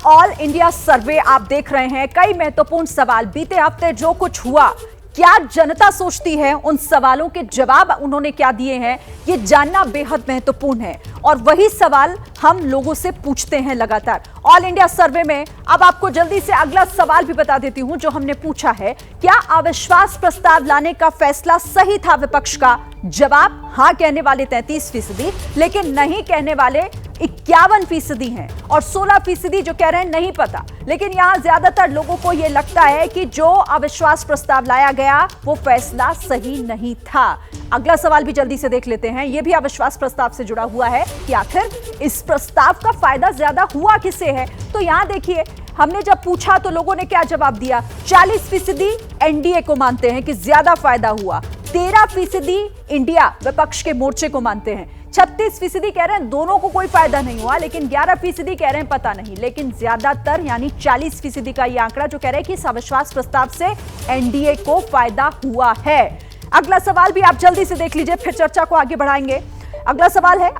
All India सर्वे आप देख रहे हैं। कई महत्वपूर्ण सवाल, बीते हफ्ते जो कुछ हुआ, क्या जनता सोचती है, उन सवालों के जवाब उन्होंने क्या दिए हैं, ये जानना बेहद महत्वपूर्ण है। और वही सवाल हम लोगों से पूछते हैं लगातार ऑल इंडिया सर्वे में। अब आपको जल्दी से अगला सवाल भी बता देती हूं जो हमने पूछा है, क्या अविश्वास प्रस्ताव लाने का फैसला सही था विपक्ष का? जवाब हां कहने वाले 33%, लेकिन नहीं कहने वाले 51% हैं और 16% जो कह रहे हैं नहीं पता। लेकिन यहां ज्यादातर लोगों को यह लगता है कि जो अविश्वास प्रस्ताव लाया गया वो फैसला सही नहीं था। अगला सवाल भी जल्दी से देख लेते हैं, यह भी अविश्वास प्रस्ताव से जुड़ा हुआ है कि आखिर इस प्रस्ताव का फायदा ज्यादा हुआ किसे है। तो यहां देखिए, हमने जब पूछा तो लोगों ने क्या जवाब दिया। 40% एनडीए को मानते हैं कि ज्यादा फायदा हुआ, 13% इंडिया विपक्ष के मोर्चे को मानते हैं, 36% कह रहे हैं दोनों को कोई फायदा नहीं हुआ, लेकिन 11% कह रहे हैं पता नहीं। लेकिन ज्यादातर यानी 40% का यह आंकड़ा जो कह रहे हैं कि इस अविश्वास प्रस्ताव से एनडीए को फायदा हुआ है। अगला सवाल भी आप जल्दी से देख लीजिए, फिर चर्चा को आगे बढ़ाएंगे। अगला सवाल है,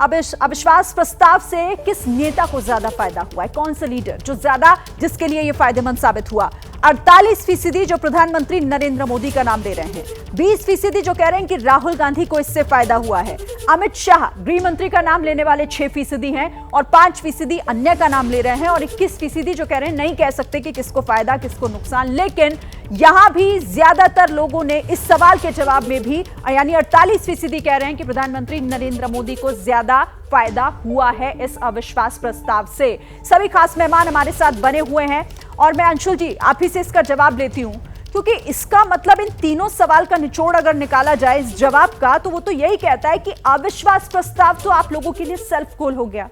अविश्वास प्रस्ताव से किस नेता को ज्यादा फायदा हुआ है? कौन सा लीडर जो ज्यादा, जिसके लिए यह फायदेमंद साबित हुआ? 48% जो प्रधानमंत्री नरेंद्र मोदी का नाम दे रहे हैं, 20% जो कह रहे हैं कि राहुल गांधी को इससे फायदा हुआ है, अमित शाह गृह मंत्री का नाम लेने वाले 6% हैं और 5% अन्य का नाम ले रहे हैं और 21% जो कह रहे हैं नहीं कह सकते कि किसको फायदा किसको नुकसान। लेकिन यहां भी ज्यादातर लोगों ने इस सवाल के जवाब में भी यानी 48% कह रहे हैं कि प्रधानमंत्री नरेंद्र मोदी को ज्यादा फायदा हुआ है इस अविश्वास प्रस्ताव से। सभी खास मेहमान हमारे साथ बने हुए हैं और मैं अंशुल जी आप ही से इसका जवाब लेती हूं, क्योंकि इसका मतलब इन तीनों सवाल का निचोड़ अगर निकाला जाए इस जवाब का, तो वो तो यही कहता है कि अविश्वास प्रस्ताव तो आप लोगों के लिए सेल्फ गोल हो गया,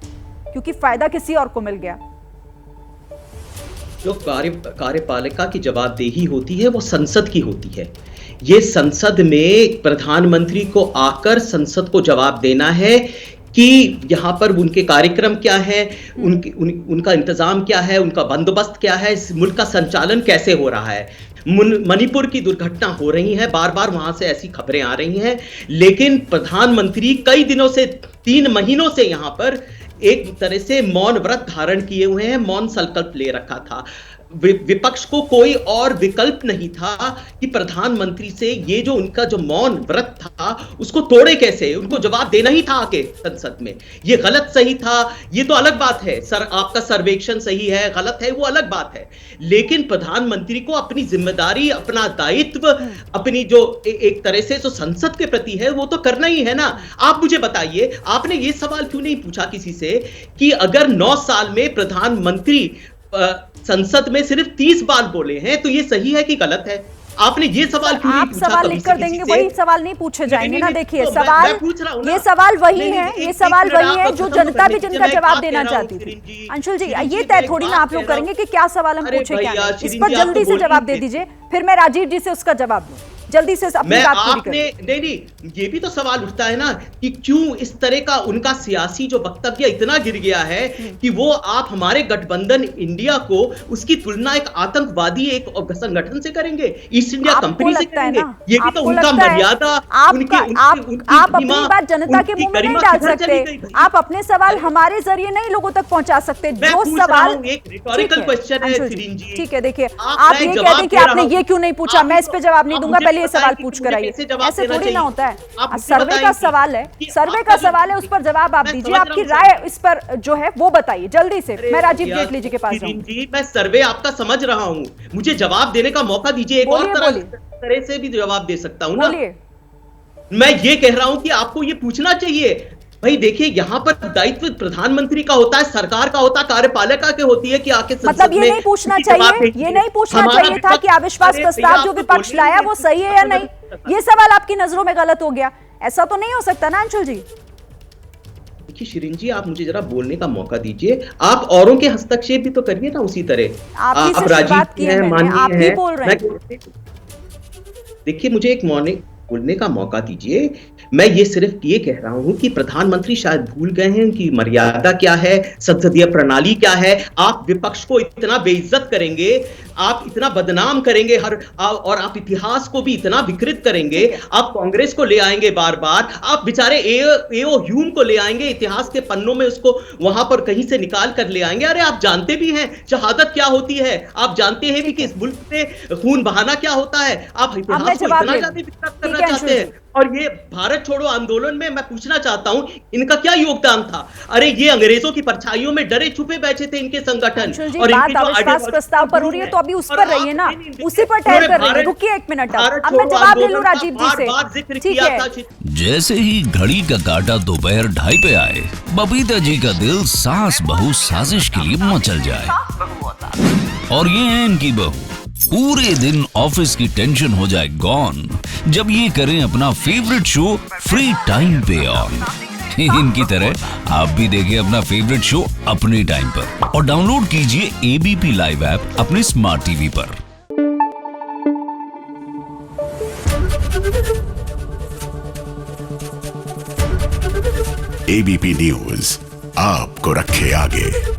क्योंकि फायदा किसी और को मिल गया। जो कार्यपालिका की जवाबदेही होती है वो संसद की होती है। ये संसद में प्रधानमंत्री को आकर संसद को जवाब देना है कि यहाँ पर उनके कार्यक्रम क्या है, उनका इंतजाम क्या है, उनका बंदोबस्त क्या है, इस मुल्क का संचालन कैसे हो रहा है। मणिपुर की दुर्घटना हो रही है, बार बार वहां से ऐसी खबरें आ रही हैं, लेकिन प्रधानमंत्री कई दिनों से, 3 महीनों से यहां पर एक तरह से मौन व्रत धारण किए हुए हैं, मौन संकल्प ले रखा था। विपक्ष को कोई और विकल्प नहीं था कि प्रधानमंत्री से ये जो उनका जो मौन व्रत था उसको तोड़े कैसे, उनको जवाब देना ही था आके संसद में। ये गलत सही था, ये तो अलग बात है, सर आपका सर्वेक्षण सही है गलत है वो अलग बात है, लेकिन प्रधानमंत्री को अपनी जिम्मेदारी, अपना दायित्व, अपनी जो एक तरह से जो संसद के प्रति है वो तो करना ही है ना। आप मुझे बताइए, आपने ये सवाल क्यों नहीं पूछा किसी से कि अगर 9 साल में प्रधानमंत्री संसद में सिर्फ 30 बार बोले हैं तो ये सही है कि गलत है? आपने ये सवाल क्यों नहीं पूछा? सवाल लिख कर देंगे, वही सवाल नहीं पूछे जाएंगे ना। देखिए सवाल, ये सवाल वही है, ये सवाल वही है जो जनता भी जिनका जवाब देना चाहती थी। अंशुल जी ये तय थोड़ी ना आप लोग करेंगे कि क्या सवाल हम पूछे क्या नहीं। इस पर जल्दी से जवाब दे दीजिए, फिर मैं राजीव जी से उसका जवाब दूं। जल्दी से अपनी बात पूरी करें। नहीं, ये भी तो सवाल उठता है ना कि क्यों इस तरह का उनका सियासी जो वक्तव्य इतना गिर गया है कि वो आप हमारे गठबंधन इंडिया को उसकी तुलना एक आतंकवादी एक संगठन से करेंगे, ईस्ट इंडिया कंपनी से करेंगे। ये भी तो उनका मर्यादा, आप अपनी बात जनता के मुंह में नहीं डाल सकते, आप अपने सवाल हमारे जरिए नहीं लोगों तक पहुंचा सकते। जो सवाल एक रिटोरिकल क्वेश्चन है शिरीन जी। ठीक है, देखिए आप ये कहते हैं कि आपने ये क्यों नहीं पूछा, मैं इस पे जवाब नहीं दूंगा, पहले ये सवाल पूछ कर आइए। ऐसे थोड़ी ना होता है। सर्वे का सवाल है, सर्वे का सवाल है, उस पर जवाब आप दीजिए, आपकी राय इस पर जो है वो बताइए जल्दी से। मैं राजीव जेटली जी के पास जाऊं। जी मैं सर्वे आपका समझ रहा हूं, मुझे जवाब देने का मौका दीजिए। एक और तरह से भी जवाब दे सकता हूं ना। मैं ये कह रहा हूं कि आपको ये पूछना चाहिए। भाई देखिए, यहाँ पर दायित्व प्रधानमंत्री का होता है, सरकार का होता है, कार्यपालिका के होती है कि आके मतलब ये नहीं पूछना चाहिए, ये नहीं पूछना चाहिए था कि अविश्वास प्रस्ताव जो विपक्ष लाया वो सही है या नहीं। ये सवाल आपकी नजरों में गलत हो गया, ऐसा तो नहीं हो सकता ना अंशुल जी। देखिए शिरीन जी, आप मुझे जरा बोलने का मौका दीजिए, आप औरों के हस्तक्षेप भी तो करिए ना उसी तरह। आप राजीव हैं, माननीय हैं, देखिए मुझे एक बोलने का मौका दीजिए। मैं ये सिर्फ ये कह रहा हूं कि प्रधानमंत्री शायद भूल गए हैं कि मर्यादा क्या है, संसदीय प्रणाली क्या है। आप विपक्ष को इतना बेइज्जत करेंगे, आप इतना बदनाम करेंगे और आप इतिहास को भी इतना विकृत करेंगे। आप कांग्रेस को ले आएंगे बार बार, आप बेचारे एओ ह्यूम को ले आएंगे, इतिहास के पन्नों में उसको वहां पर कहीं से निकाल कर ले आएंगे। अरे आप जानते भी हैं शहादत क्या होती है, आप जानते हैं भी कि इस मुल्क में खून बहाना क्या होता है। आप इतिहास को इतना ज्यादा विकृत करना चाहते हैं। और ये भारत छोड़ो आंदोलन में मैं पूछना चाहता हूं, इनका क्या योगदान था? अरे ये अंग्रेजों की परछाइयों में डरे छुपे बैठे थे इनके संगठन। और बात अविश्वास प्रस्ताव पर हो रही है तो अभी उस पर रहिए ना, उसी पर ठहर कर रहिए। रुकिए एक मिनट, अब मैं जवाब ले लूं राजीव जी से, ठीक है? जैसे ही घड़ी का काटा दोपहर 2:30 पे आए, बबीता जी का दिल सास बहू साजिश के लिए मचल जाए। और ये है इनकी बहू, पूरे दिन ऑफिस की टेंशन हो जाए गॉन जब ये करें अपना फेवरेट शो फ्री टाइम पे ऑन। इनकी तरह आप भी देखिए अपना फेवरेट शो अपने टाइम पर और डाउनलोड कीजिए एबीपी लाइव ऐप अपने स्मार्ट टीवी पर। एबीपी न्यूज आपको रखे आगे।